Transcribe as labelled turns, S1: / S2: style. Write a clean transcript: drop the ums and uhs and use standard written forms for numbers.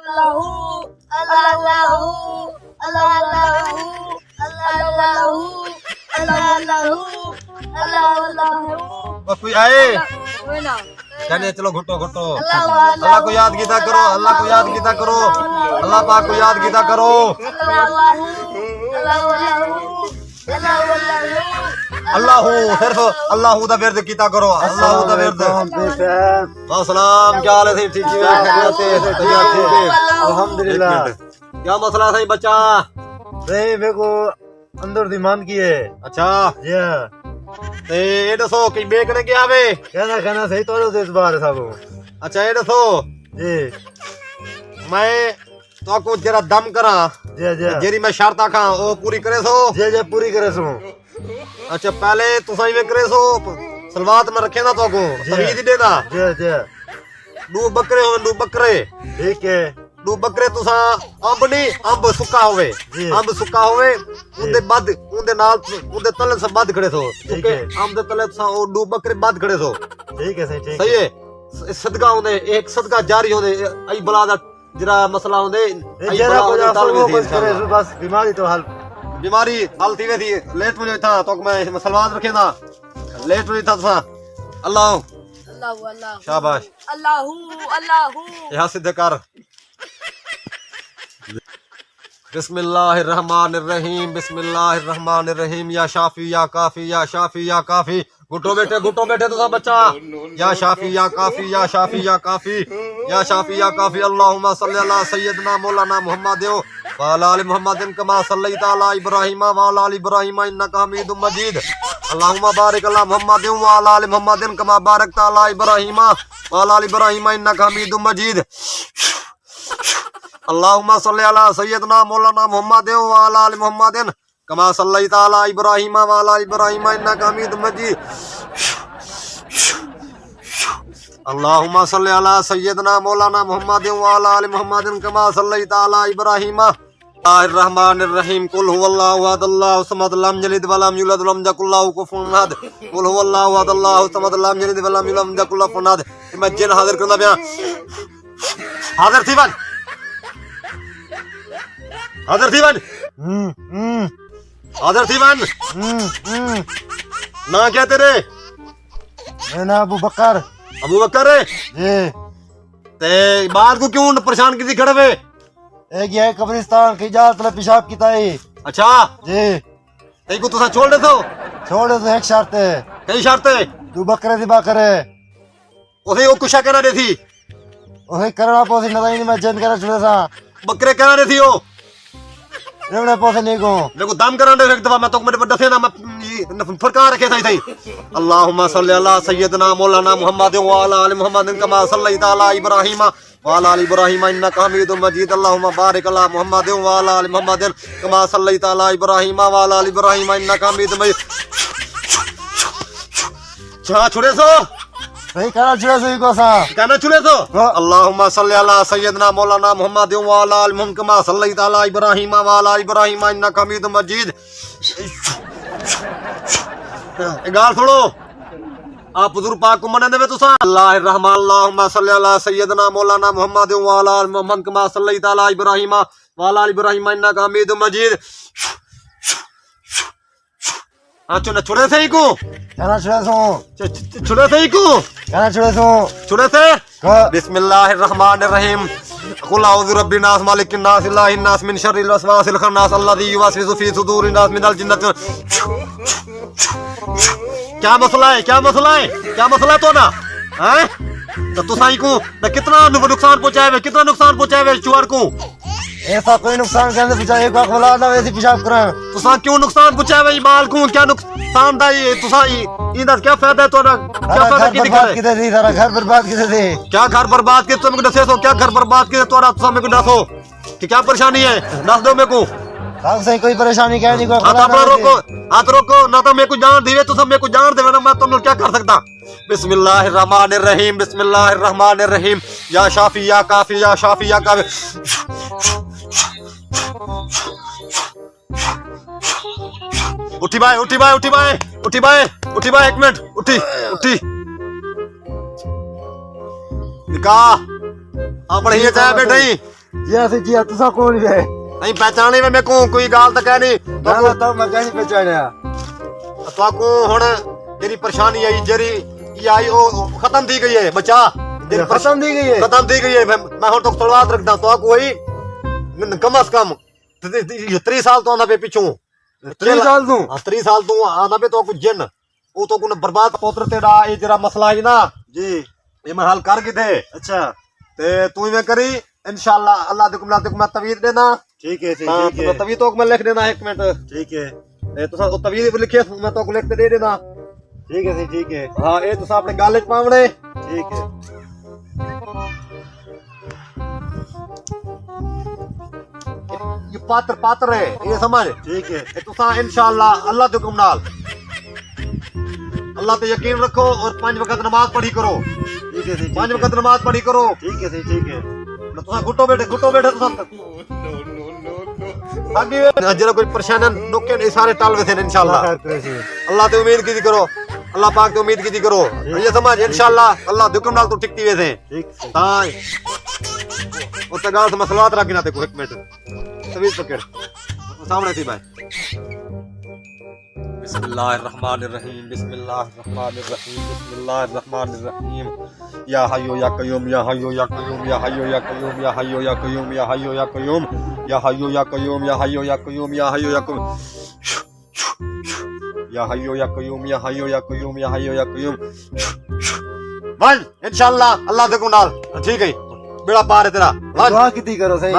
S1: कोई आए कहने चलो घुटो घुटो अल्लाह को याद कीता करो, अल्लाह को याद कीता करो, अल्लाह पाक को याद कीता करो। अल्लाह सिर्फ अल्लाह दा विरद कीता करो, अल्लाह दा विरद। अस्सलाम, क्या हाल है? ठीक है, अल्हम्दुलिल्लाह। क्या मसला सही बच्चा?
S2: नहीं, मेरे को अंदर दी मान की है।
S1: अच्छा
S2: जी
S1: ते ये दसो कि बेकने क्या वे?
S2: कहना सही तो इस बार सब।
S1: अच्छा ये दसो
S2: जी
S1: मैं तो को जरा दम करा
S2: जी जी
S1: जेरी मैं शर्त आखा ओ पूरी करे सो।
S2: जी जी पूरी करे सो।
S1: अच्छा पहले तुसा इवे करे सो सलवात में रखे ना तो को तमीज देना।
S2: जी जी
S1: दो बकरे हो, दो बकरे
S2: ठीक है।
S1: दो बकरे तुसा अंब नहीं, अंब सुक्का होवे, अंब सुक्का होवे उनदे बाद उनदे नाल उनदे तले से बाद खड़े सो।
S2: ठीक है।
S1: अंब दे तले तुसा ओ दो बकरे बाद खड़े सो।
S2: ठीक है, सही
S1: सही है। सदका होंदे एक सदका जारी होंदे आई बला दा जरा मसला होंदे आई
S2: जरा
S1: बला
S2: को
S1: होंदे ताल
S2: वो
S1: में
S2: बस करे सो, बस बीमारी तो हल
S1: बीमारी हल थी वे थी लेट मुझे था तो मैं सलवात रखे ना लेट हुई था तुसा। अल्लाह
S3: अल्लाह अल्लाह
S1: शाबाश
S3: अल्लाह अल्लाह
S1: यहाँ सिद्ध कर। बिस्मिल्लाहिर्रहमानिर्रहीम बिस्मिल्लाहिर्रहमानिर्रहीम। या शाफी या काफी या शाफी या काफी। घुटो बेटे तुसा बच्चा। या शाफी या काफी या शाफी या काफी या शाफी या काफी। अल्लाहुम्मा सल्ली अला सय्यदना मौलाना मुहम्मद व अला आलि मुहम्मदिन कमा सल्लैता अला इब्राहीम व अला आलि इब्राहीम इन्नका हमीदुम मजीद। अल्लाहुम्मा बारिक अला मुहम्मद व अला आलि मुहम्मदिन कमा बारकता अला इब्राहीम व अला आलि इब्राहीम इन्नका हमीदुम मजीद। अल्लाहुम्मा सल्ली अला सय्यदना मौलाना मुहम्मद व अला आलि मुहम्मदिन कमा सल्लैता अला इब्राहीम व अला इब्राहीम इन्नका हमीदुम मजीद। अल्लाहुम्मा सल्ली अला सय्यदना मौलाना मुहम्मद व अला आलि मुहम्मदिन कमा सल्लैता अला इब्राहीम। बिस्मिल्लाहिर्रहमानिर्रहीम। कुल हुवल्लाहु अहद अल्लाहु समद लम यलिद व लम यूलद व लम यकुल लहु कुफुवन अहद। कुल हुवल्लाहु अहद अल्लाहु समद लम यलिद व लम यूलद व लम यकुल लहु कुफुवन अहद। मैं जिन हाजिर करना पिया हाजिर थी बन हाजिर थी बन हाजिर थी बन। ना क्या तेरे?
S2: मैं ना अबू बकर।
S1: अबू बकर
S2: जी
S1: ते बाहर को क्यों परेशान की खड़े हुए?
S2: एक ये कब्रिस्तान की जात ले पेशाब की ताई।
S1: अच्छा
S2: जी
S1: ते को तुसा छोड़ दे तो
S2: छोड़ दे तो एक शर्त है।
S1: कई शर्तें
S2: तू बकरे दिबा करे
S1: उसे वो कुशा कहना दे थी
S2: ओहे करना पोसी नहीं मैं जन करे छुड़े सा
S1: बकरे कहना दे थी वो
S2: रेवड़े पोसे नहीं को
S1: देखो दम करा दे एक दफा मैं तो मेरे पर दसे ना मैं फरका रखे सही अल्लाहुम्मा सल्ली अला सय्यदना मौलाना मुहम्मद व अला आलि मुहम्मदिन कमा सल्लैता अला इब्राहीम व अला आलि इब्राहीम इन्नका हमीदुम मजीद। अल्लाहुम्मा बारिक अला मुहम्मद व अला आलि मुहम्मदिन कमा सल्लैता अला इब्राहीम व अला आलि इब्राहीम इन्नका हमीदुम मजीद। छा छुड़े सो
S2: सही करना छुड़े सो को सा
S1: कहना छुड़े सो। अल्लाहुम्मा सल्ली अला सय्यदना मौलाना मुहम्मद व अला आलि मुहम्मद कमा सल्लैता अला इब्राहीम व अला आलि इब्राहीम इन्नका हमीदुम मजीद। गाल छोड़ो आप हुजूर पाक को मना देवे तुसा। अल्लाहुम्मा सल्ली अला सय्यदना मौलाना मुहम्मद व अला आलि मुहम्मद कमा सल्लैता अला इब्राहीम व अला आलि इब्राहीम इन्नका हमीदुम मजीद। अच्छा न छुड़े थे को
S2: कहना छुड़े सो
S1: छुड़े थे को
S2: कहना छुड़े सो
S1: छुड़े थे। बिस्मिल्लाहिर्रहमानिर्रहीम। कुल औज़ु बिरब्बिन नास मालिकिन नास इलाहिन नास मिन शर्रिल वसवासिल खन्नास अल्लज़ी युवस्विसु फी सुदूरिन नास मिनल जिन्नति। क्या मसला है क्या मसला है क्या मसला तो ना हैं तो तुसाई को कितना नुकसान पहुंचाए वे चुआर को
S2: ऐसा कोई नुकसान करने पिछा एक बार बोला ना वैसे पेशाब करा
S1: तुसा क्यों नुकसान पहुंचाए वे माल को क्या नुकसान था ये तुसा इधर क्या फायदा है तो ना क्या फायदा की दिखा
S2: किधर थी सारा घर बर्बाद किधर थे
S1: क्या घर बर्बाद के तुम दसे सो क्या घर बर्बाद के तोरा तुसा मेरे को दसो कि क्या परेशानी है दस दो मेरे को।
S2: साहब सही कोई परेशानी क्या नहीं को
S1: हाथ रोको ना तो मेरे को जान दिवे तो सब मेरे को जान देवे ना मैं तुम क्या कर सकता। बिस्मिल्लाहिर्रहमानिर्रहीम बिस्मिल्लाहिर्रहमानिर्रहीम। या शाफी या काफी या शाफी या काफी। उठी भाई उठी भाई उठी भाई उठी भाई उठी भाई एक मिनट उठी उठी निकाह आप बढ़िया चाहे बैठे
S2: जी तुसा कौन है
S1: नहीं पहचाने में मेरे को कोई गाल तक है नहीं
S2: ना ना तो मैं कैसे पहचानया
S1: तो को हुन तेरी परेशानी आई जेरी ये आई ओ खत्म दी गई है बच्चा तेरी
S2: खत्म दी गई है
S1: खत्म दी गई है मैं हुन तो सलवात रखदा तो कोई कम से कम 3 साल तो आंदा पे पिछू
S2: 3 साल तू
S1: 3 साल तू आंदा पे तो कुछ जिन ओ तो कुन बर्बाद पुत्र तेरा ये जरा मसला है ना
S2: जी
S1: ये मैं हल कर के थे
S2: अच्छा
S1: ते तू में करी इंशाल्लाह अल्लाह दे कुमला ते मैं तवीज देना
S2: ठीक है
S1: हां
S2: ठीक है
S1: तवीज तो मैं लिख देना 1 मिनट
S2: ठीक है
S1: ए तो ओ तवीज लिखे मैं तो लिख के दे देना
S2: ठीक है
S1: हां ए तो अपने गाले च पावणे
S2: ठीक है
S1: ये पात्र है ये समझ
S2: ठीक है
S1: ए तो इंशाल्लाह अल्लाह दे हुक्म नाल अल्लाह पे यकीन रखो और 5 वक्त नमाज पढ़ी करो
S2: ठीक है
S1: 5 वक्त नमाज पढ़ी करो
S2: ठीक है
S1: तुसा गुटो बेटे तुसा आगे जरा कोई परेशान नुके नहीं सारे टाल वैसे इंशाल्लाह अल्लाह ते उम्मीद कीती करो अल्लाह पाक ते उम्मीद कीती करो ये समझ इंशाल्लाह अल्लाह दे हुक्म नाल तू टिकती वैसे
S2: ठीक
S1: हां ओ ते गाल से मसलात रखना ते को 1 मिनट तवीज पकड़ सामने थी भाई बिस्मिल्लाहिर्रहमानिर्रहीम बिस्मिल्लाहिर्रहमानिर्रहीम बिस्मिल्लाहिर्रहमानिर्रहीम या हय्यु या कय्यूम या हय्यु या कय्यूम या हय्यु या कय्यूम या हय्यु या कय्यूम या हय्यु या कय्यूम या हय्यु या कय्यूम या हय्यु या कय्यूम या हय्यु या कय्यूम या हय्यु या कय्यूम या हय्यु या कय्यूम या हय्यु या कय्यूम बस इंशाल्लाह अल्लाह दे को नाल ठीक है बेड़ा पार है तेरा
S2: दुआ कितनी करो सही